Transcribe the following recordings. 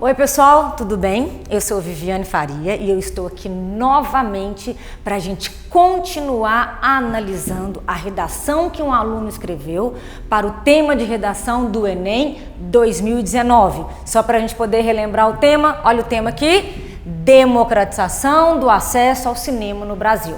Oi pessoal, tudo bem? Eu sou Viviane Faria e eu estou aqui novamente para a gente continuar analisando a redação que um aluno escreveu para o tema de redação do Enem 2019. Só para a gente poder relembrar o tema, olha o tema aqui: democratização do acesso ao cinema no Brasil.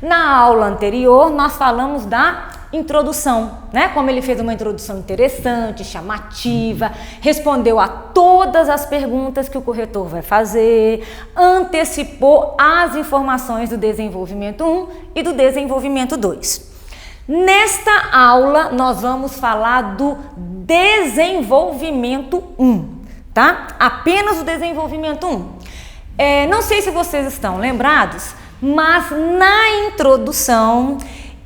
Na aula anterior nós falamos da introdução, né? Como ele fez uma introdução interessante, chamativa, respondeu a todas as perguntas que o corretor vai fazer, antecipou as informações do desenvolvimento 1 e do desenvolvimento 2. Nesta aula nós vamos falar do desenvolvimento 1, tá? Apenas o desenvolvimento 1. Não sei se vocês estão lembrados, mas na introdução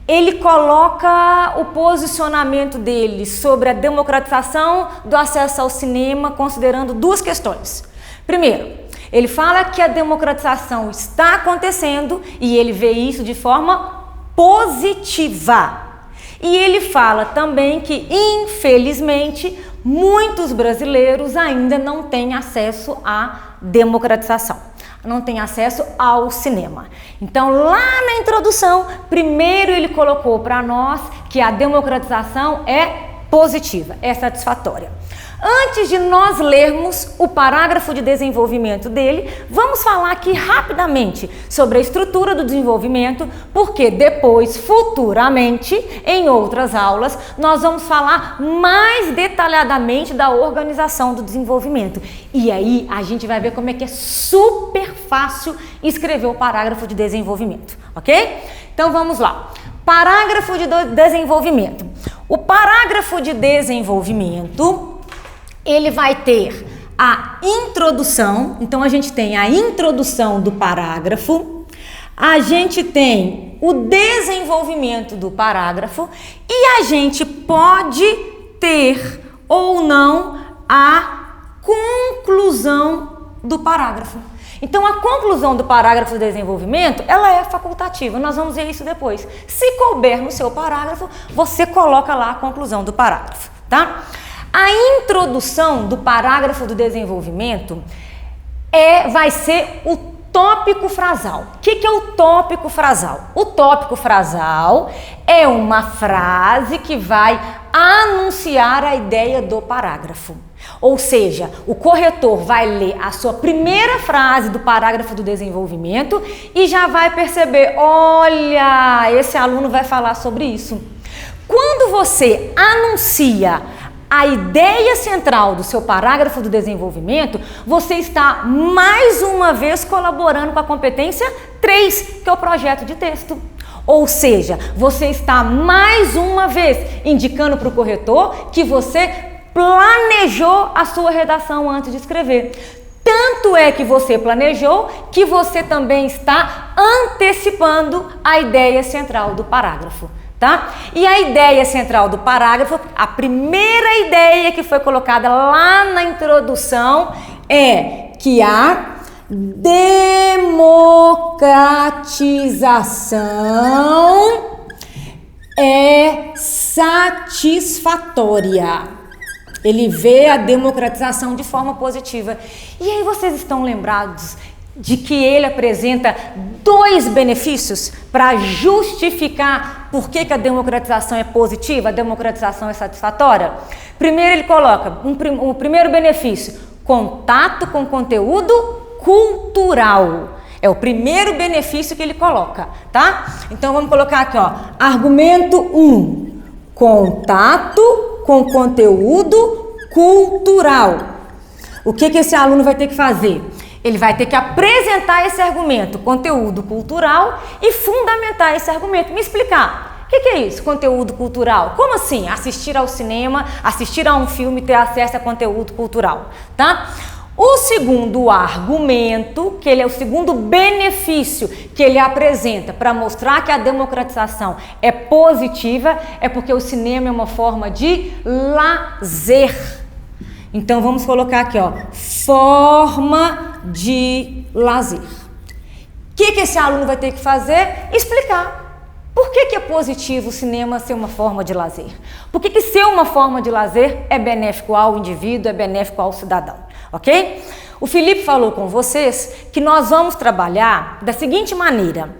ele coloca o posicionamento dele sobre a democratização do acesso ao cinema, considerando duas questões. Primeiro, ele fala que a democratização está acontecendo e ele vê isso de forma positiva. E ele fala também que, infelizmente, muitos brasileiros ainda não têm acesso à democratização, não tem acesso ao cinema. Então, lá na introdução, primeiro ele colocou para nós que a democratização é positiva, é satisfatória. Antes de nós lermos o parágrafo de desenvolvimento dele, vamos falar aqui rapidamente sobre a estrutura do desenvolvimento, porque depois, futuramente, em outras aulas, nós vamos falar mais detalhadamente da organização do desenvolvimento. E aí a gente vai ver como é que é super fácil escrever o parágrafo de desenvolvimento, ok? Então vamos lá. Parágrafo de desenvolvimento. O parágrafo de desenvolvimento, ele vai ter a introdução. Então a gente tem a introdução do parágrafo, a gente tem o desenvolvimento do parágrafo e a gente pode ter ou não a conclusão do parágrafo. Então a conclusão do parágrafo do desenvolvimento, ela é facultativa, nós vamos ver isso depois. Se couber no seu parágrafo, você coloca lá a conclusão do parágrafo, tá? A introdução do parágrafo do desenvolvimento vai ser o tópico frasal. O que é o tópico frasal? O tópico frasal é uma frase que vai anunciar a ideia do parágrafo. Ou seja, o corretor vai ler a sua primeira frase do parágrafo do desenvolvimento e já vai perceber, olha, esse aluno vai falar sobre isso. Quando você anuncia a ideia central do seu parágrafo do desenvolvimento, você está mais uma vez colaborando com a competência 3, que é o projeto de texto. Ou seja, você está mais uma vez indicando para o corretor que você planejou a sua redação antes de escrever. Tanto é que você planejou que você também está antecipando a ideia central do parágrafo. Tá? E a ideia central do parágrafo, a primeira ideia que foi colocada lá na introdução é que a democratização é satisfatória. Ele vê a democratização de forma positiva. E aí vocês estão lembrados de que ele apresenta dois benefícios para justificar por que a democratização é positiva, a democratização é satisfatória? Primeiro ele coloca o primeiro benefício: contato com conteúdo cultural. É o primeiro benefício que ele coloca, tá? Então vamos colocar aqui, ó, argumento 1, contato com conteúdo cultural. O que esse aluno vai ter que fazer? Ele vai ter que apresentar esse argumento, conteúdo cultural, e fundamentar esse argumento. Me explicar, o que é isso, conteúdo cultural? Como assim? Assistir ao cinema, assistir a um filme, ter acesso a conteúdo cultural, tá? O segundo argumento, que ele é o segundo benefício que ele apresenta para mostrar que a democratização é positiva, é porque o cinema é uma forma de lazer. Então vamos colocar aqui, ó, forma de lazer. O que esse aluno vai ter que fazer? Explicar. Por que é positivo o cinema ser uma forma de lazer? Por que ser uma forma de lazer é benéfico ao indivíduo, é benéfico ao cidadão? ok? O Felipe falou com vocês que nós vamos trabalhar da seguinte maneira: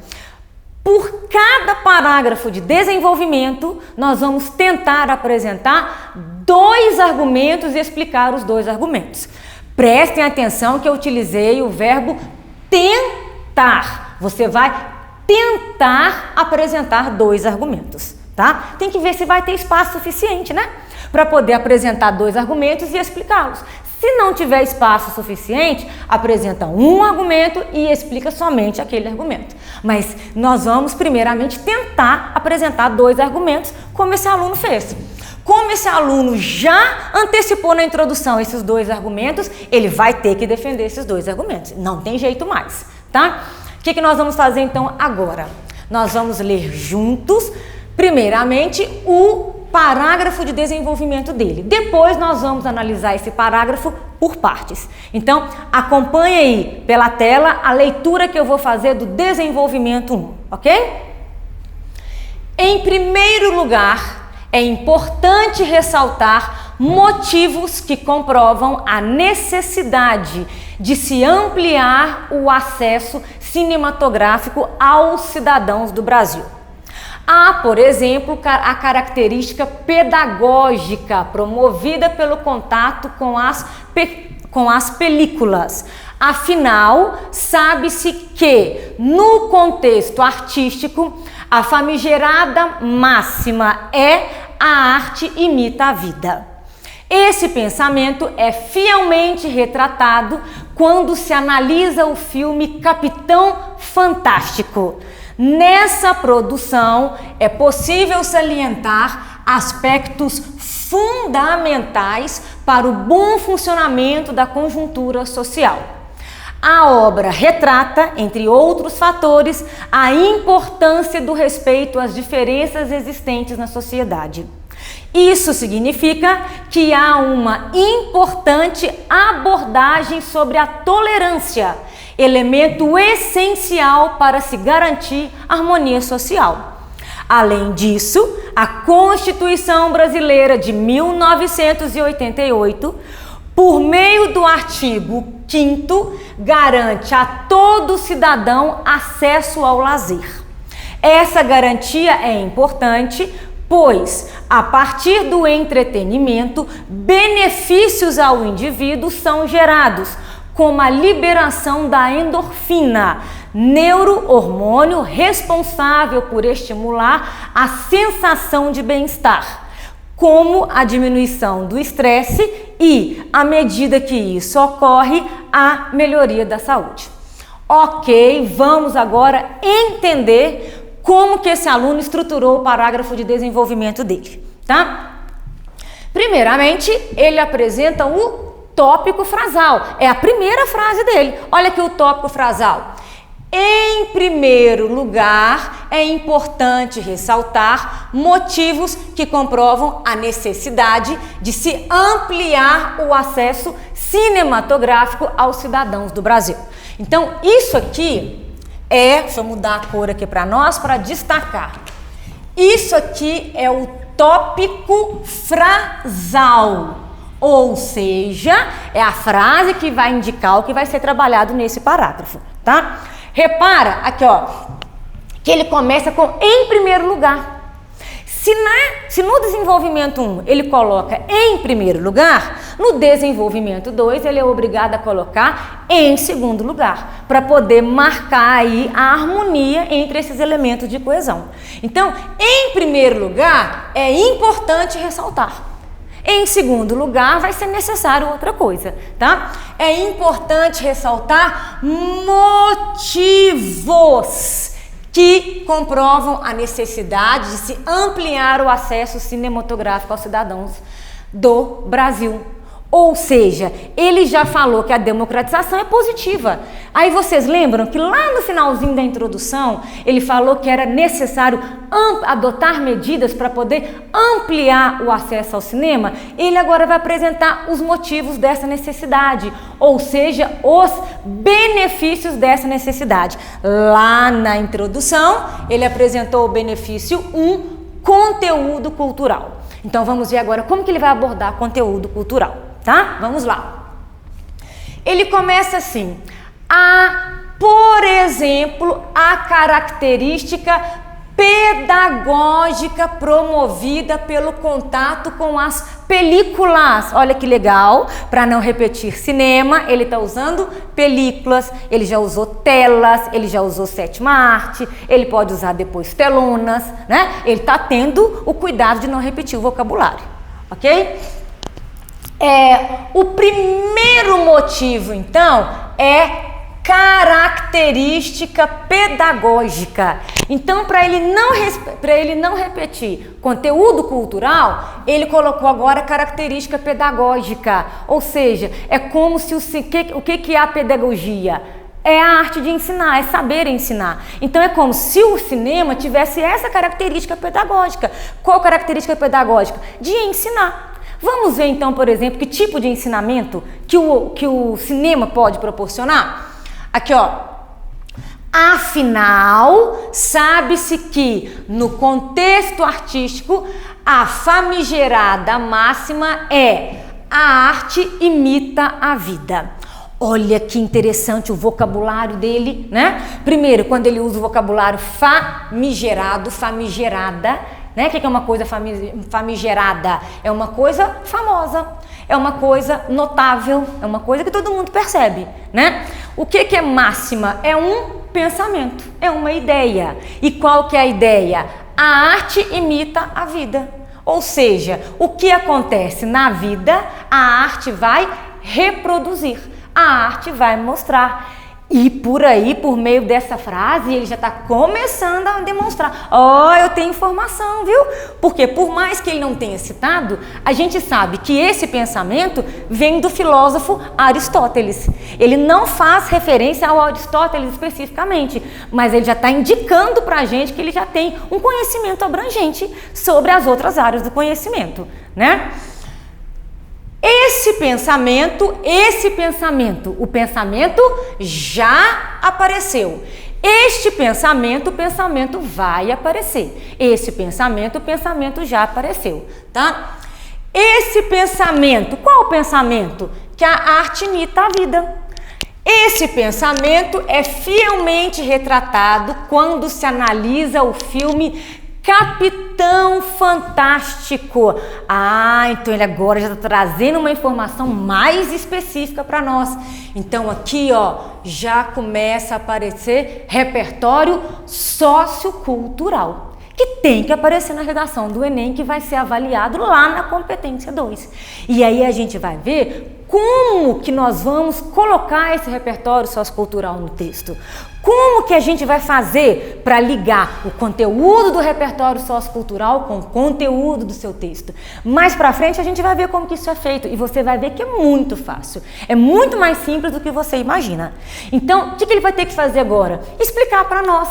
por cada parágrafo de desenvolvimento, nós vamos tentar apresentar 2 argumentos e explicar os 2 argumentos. Prestem atenção que eu utilizei o verbo tentar. Você vai tentar apresentar 2 argumentos, tá? Tem que ver se vai ter espaço suficiente, né? Para poder apresentar 2 argumentos e explicá-los. Se não tiver espaço suficiente, apresenta um argumento e explica somente aquele argumento. Mas nós vamos primeiramente tentar apresentar 2 argumentos, como esse aluno fez. Como esse aluno já antecipou na introdução esses 2 argumentos, ele vai ter que defender esses 2 argumentos. Não tem jeito mais, tá? O que nós vamos fazer então agora? Nós vamos ler juntos, primeiramente, o parágrafo de desenvolvimento dele. Depois nós vamos analisar esse parágrafo por partes. Então, acompanhe aí pela tela a leitura que eu vou fazer do desenvolvimento 1, ok? Em primeiro lugar, é importante ressaltar motivos que comprovam a necessidade de se ampliar o acesso cinematográfico aos cidadãos do Brasil. Há, por exemplo, a característica pedagógica promovida pelo contato com as películas. Afinal, sabe-se que, no contexto artístico, a famigerada máxima é a arte imita a vida. Esse pensamento é fielmente retratado quando se analisa o filme Capitão Fantástico. Nessa produção é possível salientar aspectos fundamentais para o bom funcionamento da conjuntura social. A obra retrata, entre outros fatores, a importância do respeito às diferenças existentes na sociedade. Isso significa que há uma importante abordagem sobre a tolerância, elemento essencial para se garantir harmonia social. Além disso, a Constituição Brasileira de 1988, por meio do artigo 5º, garante a todo cidadão acesso ao lazer. Essa garantia é importante, pois, a partir do entretenimento, benefícios ao indivíduo são gerados, como a liberação da endorfina, neurohormônio responsável por estimular a sensação de bem-estar, como a diminuição do estresse e, à medida que isso ocorre, a melhoria da saúde. Ok, vamos agora entender como que esse aluno estruturou o parágrafo de desenvolvimento dele, tá? Primeiramente, ele apresenta o tópico frasal. É a primeira frase dele. Olha aqui o tópico frasal. Em primeiro lugar, é importante ressaltar motivos que comprovam a necessidade de se ampliar o acesso cinematográfico aos cidadãos do Brasil. Então, isso aqui deixa eu mudar a cor aqui para nós, para destacar. Isso aqui é o tópico frasal. Ou seja, é a frase que vai indicar o que vai ser trabalhado nesse parágrafo, tá? Repara aqui, ó, que ele começa com em primeiro lugar. Se no desenvolvimento 1 ele coloca em primeiro lugar, no desenvolvimento 2 ele é obrigado a colocar em segundo lugar, para poder marcar aí a harmonia entre esses elementos de coesão. Então, em primeiro lugar, é importante ressaltar. Em segundo lugar, vai ser necessário outra coisa, tá? É importante ressaltar motivos que comprovam a necessidade de se ampliar o acesso cinematográfico aos cidadãos do Brasil. Ou seja, ele já falou que a democratização é positiva. Aí vocês lembram que lá no finalzinho da introdução, ele falou que era necessário adotar medidas para poder ampliar o acesso ao cinema? Ele agora vai apresentar os motivos dessa necessidade, ou seja, os benefícios dessa necessidade. Lá na introdução, ele apresentou o benefício 1, conteúdo cultural. Então vamos ver agora como que ele vai abordar conteúdo cultural. Tá? Vamos lá. Ele começa assim: por exemplo, a característica pedagógica promovida pelo contato com as películas. Olha que legal, para não repetir cinema, ele está usando películas, ele já usou telas, ele já usou sétima arte, ele pode usar depois telonas, né? Ele está tendo o cuidado de não repetir o vocabulário, ok? O primeiro motivo, então, é característica pedagógica. Então, para ele não repetir conteúdo cultural, ele colocou agora característica pedagógica. Ou seja, é como se o que é a pedagogia? É a arte de ensinar, é saber ensinar. Então é como se o cinema tivesse essa característica pedagógica. Qual característica pedagógica? De ensinar. Vamos ver então, por exemplo, que tipo de ensinamento que o cinema pode proporcionar? Aqui, ó. Afinal, sabe-se que no contexto artístico a famigerada máxima é: a arte imita a vida. Olha que interessante o vocabulário dele, né? Primeiro, quando ele usa o vocabulário famigerado, famigerada, né? O que é uma coisa famigerada? É uma coisa famosa, é uma coisa notável, é uma coisa que todo mundo percebe, né? O que é máxima? É um pensamento, é uma ideia. E qual que é a ideia? A arte imita a vida. Ou seja, o que acontece na vida, a arte vai reproduzir, a arte vai mostrar. E por aí, por meio dessa frase, ele já está começando a demonstrar: eu tenho informação, viu? Porque por mais que ele não tenha citado, a gente sabe que esse pensamento vem do filósofo Aristóteles. Ele não faz referência ao Aristóteles especificamente, mas ele já está indicando para a gente que ele já tem um conhecimento abrangente sobre as outras áreas do conhecimento, né? Esse pensamento, o pensamento já apareceu. Este pensamento, o pensamento vai aparecer. Esse pensamento, o pensamento já apareceu, tá? Esse pensamento, qual o pensamento? Que a arte imita a vida. Esse pensamento é fielmente retratado quando se analisa o filme Capitão Fantástico. Então ele agora já está trazendo uma informação mais específica para nós. Então aqui, ó, já começa a aparecer repertório sociocultural, que tem que aparecer na redação do Enem, que vai ser avaliado lá na competência 2. E aí a gente vai ver como que nós vamos colocar esse repertório sociocultural no texto. Como que a gente vai fazer para ligar o conteúdo do repertório sociocultural com o conteúdo do seu texto? Mais para frente a gente vai ver como que isso é feito e você vai ver que é muito fácil. É muito mais simples do que você imagina. Então, o que ele vai ter que fazer agora? Explicar para nós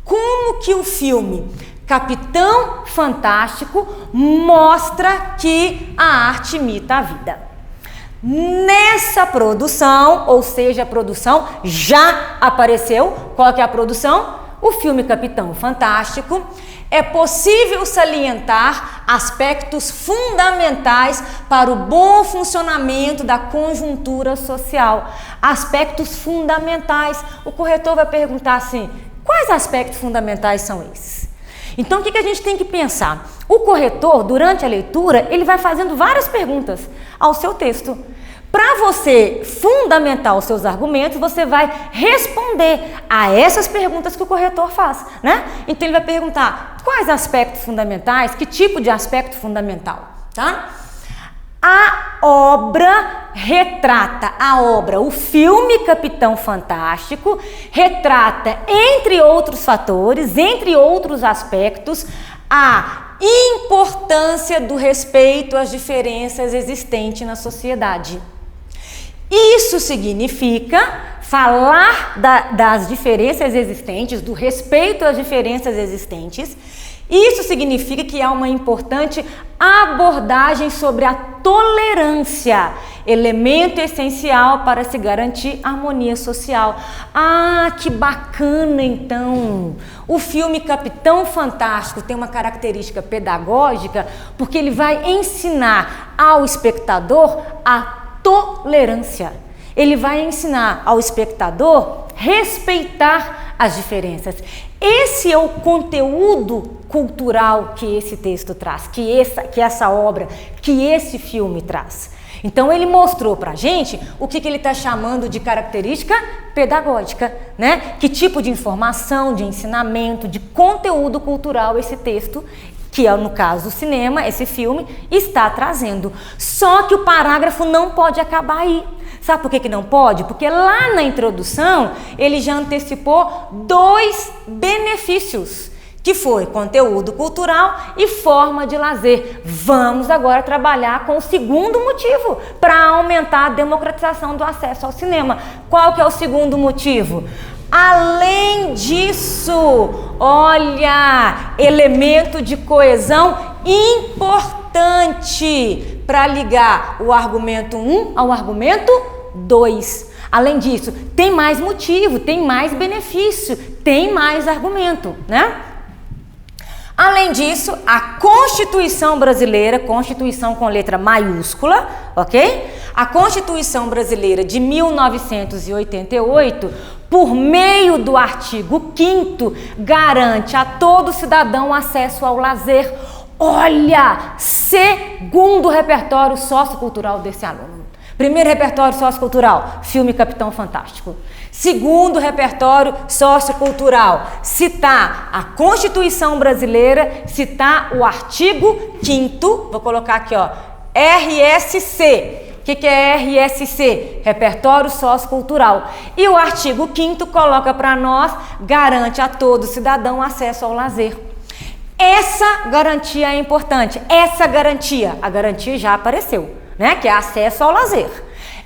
como que o filme Capitão Fantástico mostra que a arte imita a vida. Nessa produção, ou seja, a produção já apareceu. Qual que é a produção? O filme Capitão Fantástico. É possível salientar aspectos fundamentais para o bom funcionamento da conjuntura social. Aspectos fundamentais. O corretor vai perguntar assim: quais aspectos fundamentais são esses? Então, o que a gente tem que pensar? O corretor, durante a leitura, ele vai fazendo várias perguntas ao seu texto. Para você fundamentar os seus argumentos, você vai responder a essas perguntas que o corretor faz, né? Então, ele vai perguntar quais aspectos fundamentais, que tipo de aspecto fundamental, tá? A obra retrata, o filme Capitão Fantástico, retrata, entre outros fatores, entre outros aspectos, a importância do respeito às diferenças existentes na sociedade. Isso significa falar das diferenças existentes, do respeito às diferenças existentes. Isso significa que há uma importante abordagem sobre a tolerância, elemento essencial para se garantir harmonia social. Que bacana então! O filme Capitão Fantástico tem uma característica pedagógica porque ele vai ensinar ao espectador a tolerância. Ele vai ensinar ao espectador respeitar as diferenças. Esse é o conteúdo cultural que esse texto traz, que essa obra, que esse filme traz. Então ele mostrou pra gente o que ele está chamando de característica pedagógica, né? Que tipo de informação, de ensinamento, de conteúdo cultural esse texto, que é no caso o cinema, esse filme, está trazendo. Só que o parágrafo não pode acabar aí. Sabe por que não pode? Porque lá na introdução ele já antecipou 2 benefícios, que foi conteúdo cultural e forma de lazer. Vamos agora trabalhar com o segundo motivo para aumentar a democratização do acesso ao cinema. Qual que é o segundo motivo? Além disso, olha, elemento de coesão importante para ligar o argumento 1 ao argumento 2. Além disso, tem mais motivo, tem mais benefício, tem mais argumento, né? Além disso, a Constituição brasileira, Constituição com letra maiúscula, ok? A Constituição brasileira de 1988, por meio do artigo 5º, garante a todo cidadão acesso ao lazer. Olha, segundo repertório sociocultural desse aluno. Primeiro repertório sociocultural, filme Capitão Fantástico. Segundo repertório sociocultural, citar a Constituição brasileira, citar o artigo 5º, vou colocar aqui, ó, RSC. O que é RSC? Repertório sociocultural. E o artigo 5º coloca para nós, garante a todo cidadão acesso ao lazer. Essa garantia é importante. Essa garantia, a garantia já apareceu, né? Que é acesso ao lazer.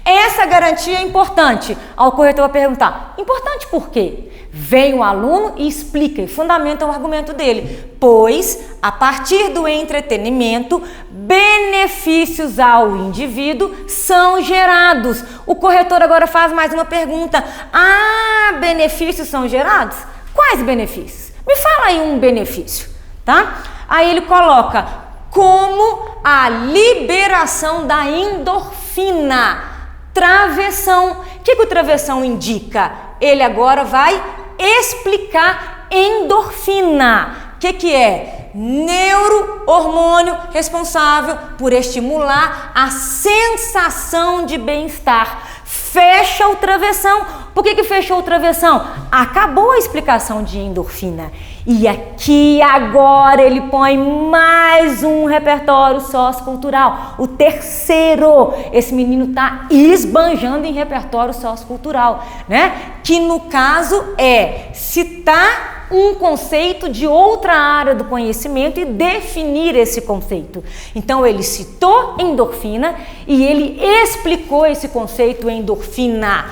Essa garantia é importante. Ao corretor vai perguntar, importante por quê? Vem o aluno e explica e fundamenta o argumento dele. Pois, a partir do entretenimento, benefícios ao indivíduo são gerados. O corretor agora faz mais uma pergunta. Ah, benefícios são gerados? Quais benefícios? Me fala aí um benefício, tá? Aí ele coloca como a liberação da endorfina. Travessão. O que o travessão indica? Ele agora vai explicar endorfina. O que é? Neurohormônio responsável por estimular a sensação de bem-estar. Fecha o travessão. Por que fechou o travessão? Acabou a explicação de endorfina. E aqui agora ele põe mais um repertório sociocultural. O terceiro. Esse menino tá esbanjando em repertório sociocultural, né? Que no caso é citar um conceito de outra área do conhecimento e definir esse conceito. Então ele citou endorfina e ele explicou esse conceito endorfina.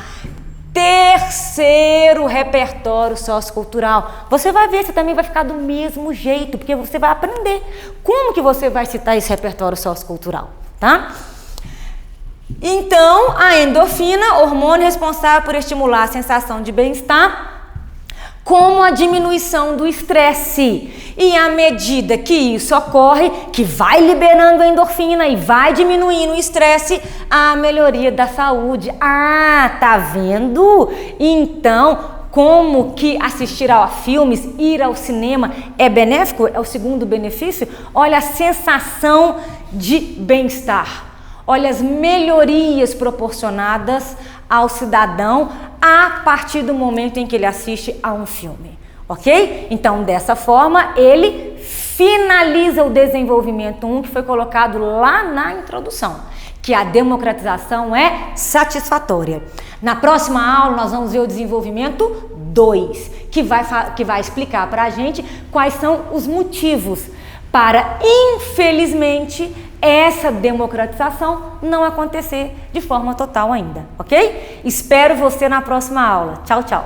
Terceiro repertório sociocultural. Você vai ver, você também vai ficar do mesmo jeito, porque você vai aprender como que você vai citar esse repertório sociocultural, tá? Então, a endorfina, hormônio responsável por estimular a sensação de bem-estar, como a diminuição do estresse. E à medida que isso ocorre, que vai liberando a endorfina e vai diminuindo o estresse, a melhoria da saúde. Ah, tá vendo? Então, como que assistir a filmes, ir ao cinema é benéfico? É o segundo benefício. Olha a sensação de bem-estar. Olha as melhorias proporcionadas ao cidadão a partir do momento em que ele assiste a um filme, ok? Então, dessa forma, ele finaliza o desenvolvimento 1 que foi colocado lá na introdução, que a democratização é satisfatória. Na próxima aula, nós vamos ver o desenvolvimento 2, que vai explicar para a gente quais são os motivos para, infelizmente, essa democratização não acontecer de forma total ainda, ok? Espero você na próxima aula. Tchau, tchau!